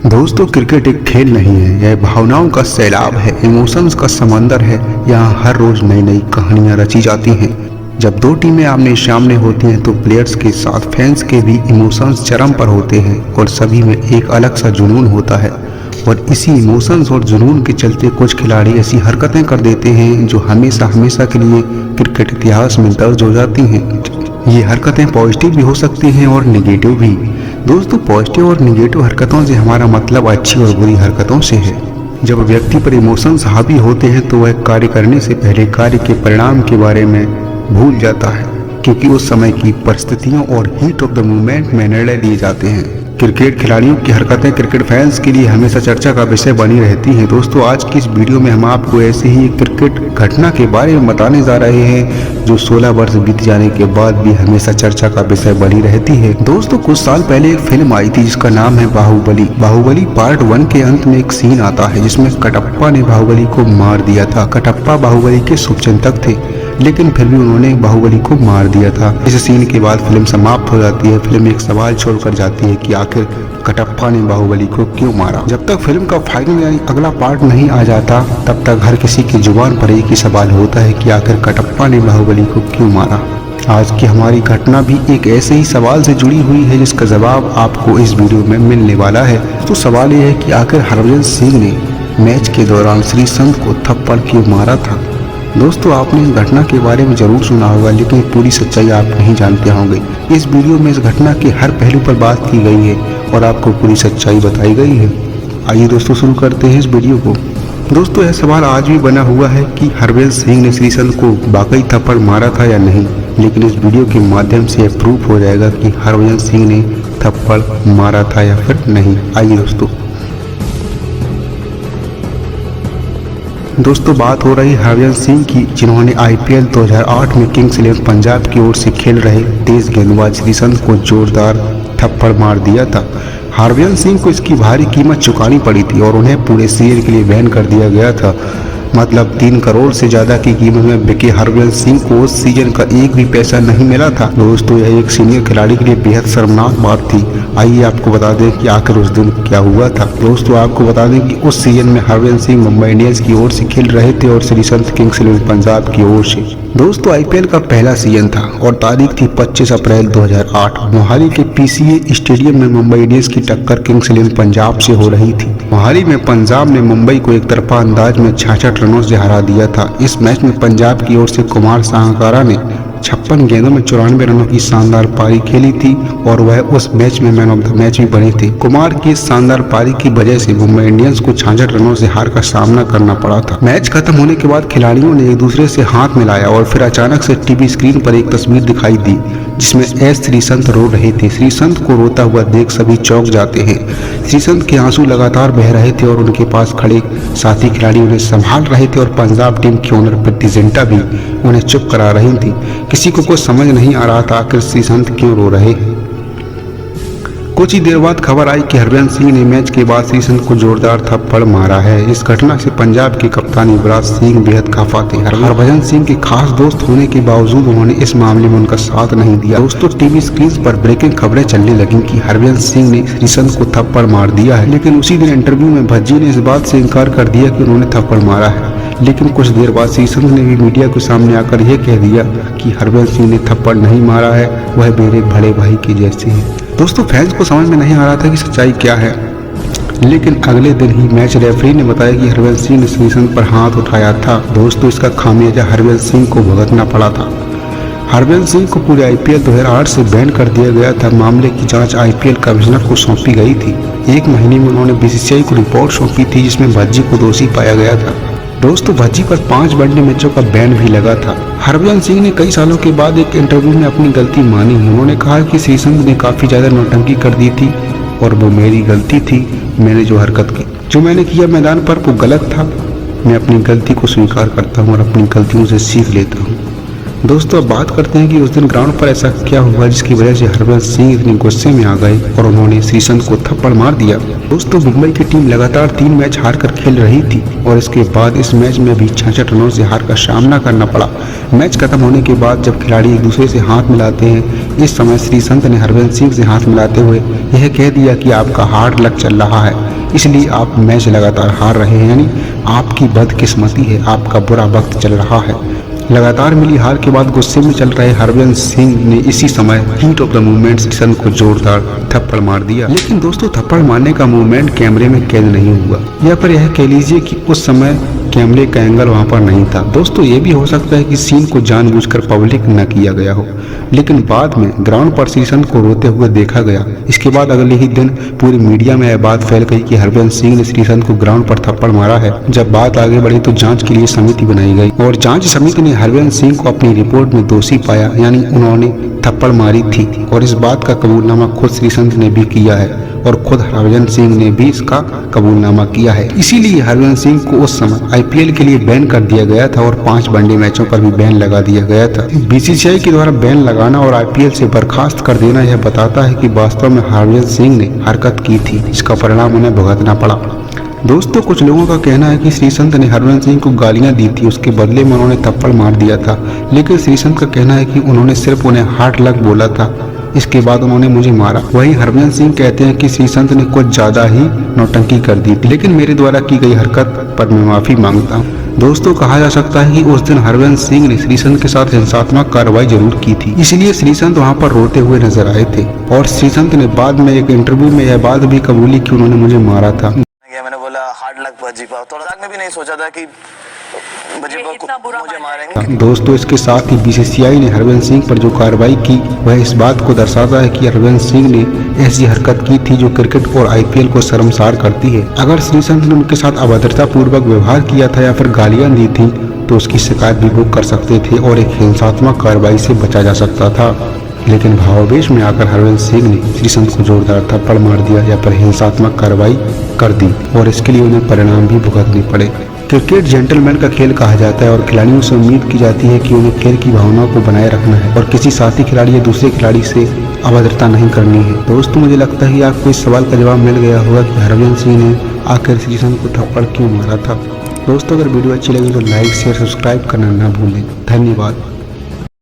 दोस्तों, क्रिकेट एक खेल नहीं है, यह भावनाओं का सैलाब है, इमोशंस का समंदर है। यहाँ हर रोज नई नई कहानियाँ रची जाती हैं। जब दो टीमें आमने सामने होती हैं तो प्लेयर्स के साथ फैंस के भी इमोशंस चरम पर होते हैं और सभी में एक अलग सा जुनून होता है। और इसी इमोशंस और जुनून के चलते कुछ खिलाड़ी ऐसी हरकतें कर देते हैं जो हमेशा हमेशा के लिए क्रिकेट इतिहास में दर्ज हो जाती हैं। ये हरकतें पॉजिटिव भी हो सकती हैं और निगेटिव भी। दोस्तों, पॉजिटिव और निगेटिव हरकतों से हमारा मतलब अच्छी और बुरी हरकतों से है। जब व्यक्ति पर इमोशंस हावी होते हैं तो वह कार्य करने से पहले कार्य के परिणाम के बारे में भूल जाता है, क्योंकि उस समय की परिस्थितियों और हीट ऑफ द मोमेंट में निर्णय लिए जाते हैं। क्रिकेट खिलाड़ियों की हरकतें क्रिकेट फैंस के लिए हमेशा चर्चा का विषय बनी रहती हैं। दोस्तों, आज की इस वीडियो में हम आपको ऐसे ही एक क्रिकेट घटना के बारे में बताने जा रहे हैं जो 16 वर्ष बीत जाने के बाद भी हमेशा चर्चा का विषय बनी रहती है। दोस्तों, कुछ साल पहले एक फिल्म आई थी जिसका नाम है बाहुबली। बाहुबली पार्ट 1 के अंत में एक सीन आता है जिसमें कटप्पा ने बाहुबली को मार दिया था। कटप्पा बाहुबली के शुभचिंतक थे, लेकिन फिर भी उन्होंने बाहुबली को मार दिया था। इस सीन के बाद फिल्म समाप्त हो जाती है। फिल्म एक सवाल छोड़कर जाती है कि आखिर कटप्पा ने बाहुबली को क्यों मारा। जब तक फिल्म का फाइनल यानी अगला पार्ट नहीं आ जाता तब तक हर किसी की जुबान पर एक ही सवाल होता है कि आखिर कटप्पा ने बाहुबली को क्यों मारा। आज की हमारी घटना भी एक ऐसे ही सवाल से जुड़ी हुई है जिसका जवाब आपको इस वीडियो में मिलने वाला है। तो सवाल यह है कि आखिर हरभजन सिंह ने मैच के दौरान श्रीसंत को थप्पड़ क्यों मारा था। दोस्तों, आपने इस घटना के बारे में जरूर सुना होगा, लेकिन पूरी सच्चाई आप नहीं जानते होंगे। इस वीडियो में इस घटना के हर पहलू पर बात की गई है और आपको पूरी सच्चाई बताई गई है। आइए दोस्तों, शुरू करते हैं इस वीडियो को। दोस्तों, यह सवाल आज भी बना हुआ है कि हरभजन सिंह ने श्रीसंत को वाकई थप्पड़ मारा था या नहीं, लेकिन इस वीडियो के माध्यम से यह प्रूफ हो जाएगा कि हरभजन सिंह ने थप्पड़ मारा था या फिर नहीं। आइए दोस्तों, बात हो रही हरभजन सिंह की, जिन्होंने IPL 2008 में किंग्स इलेवन पंजाब की ओर से खेल रहे तेज गेंदबाज श्रीसंत को जोरदार थप्पड़ मार दिया था। हरभजन सिंह को इसकी भारी कीमत चुकानी पड़ी थी और उन्हें पूरे सीजन के लिए बैन कर दिया गया था। मतलब 3 करोड़ से ज्यादा की कीमत में बिके हरभजन सिंह को उस सीजन का एक भी पैसा नहीं मिला था। दोस्तों, यह एक सीनियर खिलाड़ी के लिए बेहद शर्मनाक बात थी। आइए आपको बता दें कि आखिर उस दिन क्या हुआ था। दोस्तों, आपको बता दें कि उस सीजन में हरभजन सिंह मुंबई इंडियंस की ओर से खेल रहे थे और श्रीसंत किंग्स इलेवन पंजाब की ओर से। दोस्तों, IPL का पहला सीजन था और तारीख थी 25 अप्रैल 2008। मोहाली के PCA स्टेडियम में मुंबई इंडियंस की टक्कर किंग्स इलेवन पंजाब से हो रही थी। मोहाली में पंजाब ने मुंबई को एक तरफा अंदाज में 66 रनों से हरा दिया था। इस मैच में पंजाब की ओर से कुमार सांगकारा ने 56 गेंदों में 94 रनों की शानदार पारी खेली थी और वह उस मैच में मैन ऑफ द मैच भी बने थे। कुमार की इस शानदार पारी की वजह से मुंबई इंडियंस को 66 रनों से हार का सामना करना पड़ा था। मैच खत्म होने के बाद खिलाड़ियों ने एक दूसरे से हाथ मिलाया और फिर अचानक से टीवी स्क्रीन पर एक तस्वीर दिखाई दी जिसमें श्रीसंत रो रहे थे। श्रीसंत को रोता हुआ देख सभी चौंक जाते हैं। श्रीसंत के आंसू लगातार बह रहे थे और उनके पास खड़े साथी खिलाड़ी उन्हें संभाल रहे थे और पंजाब टीम की ओनर प्रीति जिंटा भी उन्हें चुप करा रही थी। किसी को कुछ समझ नहीं आ रहा था आखिर श्रीसंत क्यों रो रहे हैं। कुछ ही देर बाद खबर आई कि हरभजन सिंह ने मैच के बाद श्रीसंत को जोरदार थप्पड़ मारा है। इस घटना से पंजाब के कप्तान युवराज सिंह बेहद खफा थे। हरभजन सिंह के खास दोस्त होने के बावजूद उन्होंने इस मामले में उनका साथ नहीं दिया। दोस्तों, टीवी स्क्रीन पर ब्रेकिंग खबरें चलने लगी कि हरभजन सिंह ने श्रीसंत को थप्पड़ मार दिया है, लेकिन उसी दिन इंटरव्यू में भज्जी ने इस बात से इनकार कर दिया कि उन्होंने थप्पड़ मारा है। लेकिन कुछ देर बाद श्रीसंत ने भी मीडिया के सामने आकर यह कह दिया कि हरभजन सिंह ने थप्पड़ नहीं मारा है, वह मेरे बड़े भाई के जैसे है। दोस्तों, फैंस को समझ में नहीं आ रहा था कि सच्चाई क्या है, लेकिन अगले दिन ही मैच रेफरी ने बताया कि हरभजन सिंह ने श्रीसंत पर हाथ उठाया था। दोस्तों, इसका खामियाजा हरभजन सिंह को भुगतना पड़ा था। हरभजन सिंह को पूरे IPL 2008 से बैन कर दिया गया था। मामले की जांच IPL कमिश्नर को सौंपी गई थी। 1 महीने में उन्होंने BCCI को रिपोर्ट सौंपी थी जिसमें भज्जी को दोषी पाया गया था। दोस्तों, भज्जी पर 5 वनडे मैचों का बैन भी लगा था। हरभजन सिंह ने कई सालों के बाद एक इंटरव्यू में अपनी गलती मानी। उन्होंने कहा कि श्रीसंत ने काफी ज्यादा नौटंकी कर दी थी और वो मेरी गलती थी। मैंने जो हरकत की, जो मैंने किया मैदान पर, वो गलत था। मैं अपनी गलती को स्वीकार करता हूँ और अपनी गलतियों से सीख लेता हूँ। दोस्तों, अब बात करते हैं कि उस दिन ग्राउंड पर ऐसा क्या हुआ जिसकी वजह से हरभजन सिंह इतने गुस्से में आ गए और उन्होंने श्रीसंत को थप्पड़ मार दिया। दोस्तों, मुंबई की टीम लगातार 3 मैच हारकर खेल रही थी और इसके बाद इस मैच में भी 66 रनों से हार का सामना करना पड़ा। मैच खत्म होने के बाद जब खिलाड़ी एक दूसरे से हाथ मिलाते हैं, इस समय श्रीसंत ने हरभजन सिंह से हाथ मिलाते हुए यह कह दिया कि आपका हार्ड लक चल रहा है। इसलिए आप मैच लगातार हार रहे हैं, यानी आपकी बदकिस्मती है, आपका बुरा वक्त चल रहा है। लगातार मिली हार के बाद गुस्से में चल रहे हरभजन सिंह ने इसी समय heat of the movement Sreesanth को जोरदार थप्पड़ मार दिया। लेकिन दोस्तों, थप्पड़ मारने का मूवमेंट कैमरे में कैद नहीं हुआ, या फिर यह कह लीजिए कि उस समय कैमरे का एंगल वहां पर नहीं था। दोस्तों, ये भी हो सकता है कि सीन को जानबूझकर पब्लिक न किया गया हो, लेकिन बाद में ग्राउंड पर श्रीसंत को रोते हुए देखा गया। इसके बाद अगले ही दिन पूरी मीडिया में यह बात फैल गई कि हरभजन सिंह ने श्रीसंत को ग्राउंड पर थप्पड़ मारा है। जब बात आगे बढ़ी तो जांच के लिए समिति बनाई गई और जांच समिति ने हरभजन सिंह को अपनी रिपोर्ट में दोषी पाया, यानी उन्होंने थप्पड़ मारी थी। और इस बात का कबूलनामा खुद श्रीसंत ने भी किया है और खुद हरभजन सिंह ने भी इसका कबूलनामा किया है। इसीलिए हरभजन सिंह को उस समय आईपीएल के लिए बैन कर दिया गया था और 5 वनडे मैचों पर भी बैन लगा दिया गया था। बीसीसीआई के द्वारा बैन लगाना और आईपीएल से बर्खास्त कर देना यह बताता है कि वास्तव में हरभजन सिंह ने हरकत की थी, इसका परिणाम उन्हें भुगतना पड़ा। दोस्तों, कुछ लोगों का कहना है कि श्रीसंत ने हरभजन सिंह को गालियां दी थी, उसके बदले में उन्होंने थप्पड़ मार दिया था। लेकिन श्रीसंत का कहना है कि उन्होंने सिर्फ उन्हें हार्ड लक बोला था, इसके बाद उन्होंने मुझे मारा। वहीं हरभजन सिंह कहते हैं कि श्रीसंत ने कुछ ज्यादा ही नौटंकी कर दी थी, लेकिन मेरे द्वारा की गई हरकत पर मैं माफी मांगता हूँ। दोस्तों, कहा जा सकता है कि उस दिन हरभजन सिंह ने श्रीसंत के साथ हिंसात्मक कार्रवाई जरूर की थी, इसलिए श्रीसंत वहां पर रोते हुए नजर आए थे। और श्रीसंत ने बाद में एक इंटरव्यू में यह बात भी कबूली कि उन्होंने मुझे मारा था। मैंने बोला हार्ड लक वजीफा, थोड़ा तक में भी नहीं सोचा था कि मुझे मारेंगे। दोस्तों, इसके साथ ही बीसीसीआई ने हरभजन सिंह पर जो कार्रवाई की वह इस बात को दर्शाता है कि हरभजन सिंह ने ऐसी हरकत की थी जो क्रिकेट और आईपीएल को शर्मसार करती है। अगर श्रीसंत ने उनके साथ अभद्रता पूर्वक व्यवहार किया था या फिर गालियां दी थी तो उसकी शिकायत भी वो कर सकते थे और एक हिंसात्मक कार्रवाई से बचा जा सकता था। लेकिन भावावेश में आकर हरभजन सिंह ने श्रीसंत को जोरदार थप्पड़ मार दिया या फिर हिंसात्मक कार्रवाई कर दी और इसके लिए उन्हें परिणाम भी भुगतने पड़े। क्रिकेट जेंटलमैन का खेल कहा जाता है और खिलाड़ियों से उम्मीद की जाती है कि उन्हें खेल की भावना को बनाए रखना है और किसी साथी खिलाड़ी या दूसरे खिलाड़ी से अभद्रता नहीं करनी है। दोस्तों, मुझे लगता है कि आपको इस सवाल का जवाब मिल गया होगा कि हरभजन सिंह ने आखिर श्रीसंत को थप्पड़ क्यों मारा था। दोस्तों, अगर वीडियो अच्छी लगी तो लाइक शेयर सब्सक्राइब करना ना भूलें। धन्यवाद।